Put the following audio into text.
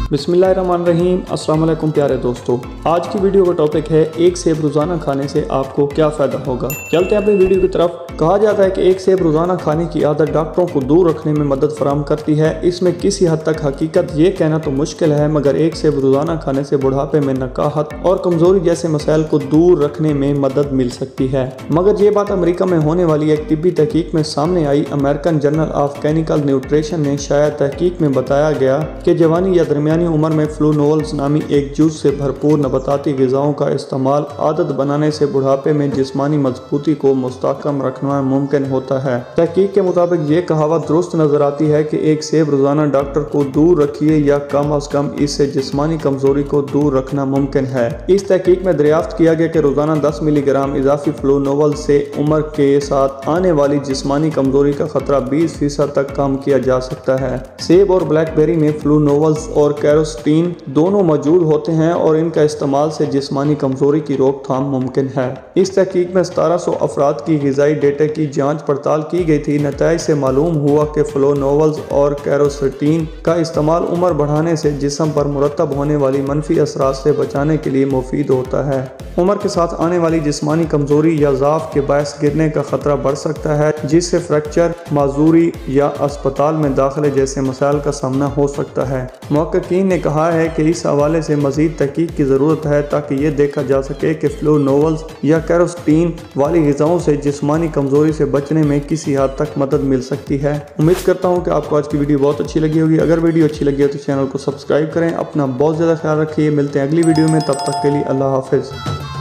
बिस्मिल्लाहिर्रहमानिर्रहीम। अस्सलाम वालेकुम प्यारे दोस्तों, आज की वीडियो का टॉपिक है एक सेब रोज़ाना खाने से आपको क्या फ़ायदा होगा। चलते हैं अपनी वीडियो की तरफ। कहा जाता है कि एक सेब रोज़ाना खाने की आदत डॉक्टरों को दूर रखने में मदद फराहम करती है। इसमें किसी हद तक हकीकत ये कहना तो मुश्किल है, मगर एक सेब रोज़ाना खाने से बुढ़ापे में नकाहत और कमज़ोरी जैसे मसाइल को दूर रखने में मदद मिल सकती है। मगर ये बात अमेरिका में होने वाली एक तिब्बी तहकीक में सामने आई। American journal of clinical nutrition ने शायद तहकीक में बताया गया कि जवानी या दरमियानी उम्र में फ्लूनोवल्स नामी एक जूस से भरपूर नबाताती ग़िज़ाओं का इस्तेमाल आदत बनाने से बुढ़ापे में जिस्मानी मजबूती को मुस्तहकम रखना मुमकिन होता है। तहकीक के मुताबिक ये कहावत दुरुस्त नजर आती है कि एक सेब रोज़ाना डॉक्टर को दूर रखिए या कम अज कम इससे जिस्मानी कमजोरी को दूर रखना मुमकिन है। इस तहकीक में दरियाफ्त किया गया कि रोज़ाना 10 मिलीग्राम इजाफी फ्लूनोवल से उम्र के साथ आने वाली जिस्मानी कमजोरी का खतरा 20% तक कम किया जा सकता है। सेब और ब्लैकबेरी में फ्लूनोवल्स और कैरोस्टीन दोनों मौजूद होते हैं और इनका इस्तेमाल से जिस्मानी कमजोरी की रोकथाम मुमकिन है। इस तहकीक में 1700 अफराद की ग़िज़ाई डेटा की जांच पड़ताल की गई थी। नताइज से मालूम हुआ कि फ्लूनोवल्स और कैरोस्टीन का इस्तेमाल उम्र बढ़ाने से जिस्म पर मुरतब होने वाली मनफी असरात से बचाने के लिए मुफीद होता है। उम्र के साथ आने वाली जिस्मानी कमजोरी या ज़ाफ़ के बायस गिरने का खतरा बढ़ सकता है, जिससे फ्रैक्चर, माजूरी या अस्पताल में दाखिले जैसे मसाइल का सामना हो सकता है। मुहक्किकीन ने कहा है कि इस हवाले से मज़ीद तहकीक की ज़रूरत है ताकि ये देखा जा सके कि फ्लूनोवल्स या कैरोस्टीन वाली ग़िज़ाओं से जिस्मानी कमजोरी से बचने में किसी हद तक मदद मिल सकती है। उम्मीद करता हूँ कि आपको आज की वीडियो बहुत अच्छी लगी होगी। अगर वीडियो अच्छी लगी हो तो चैनल को सब्सक्राइब करें। अपना बहुत ज़्यादा ख्याल रखिए। मिलते हैं अगली वीडियो में, तब तक के लिए अल्लाह हाफ़िज़।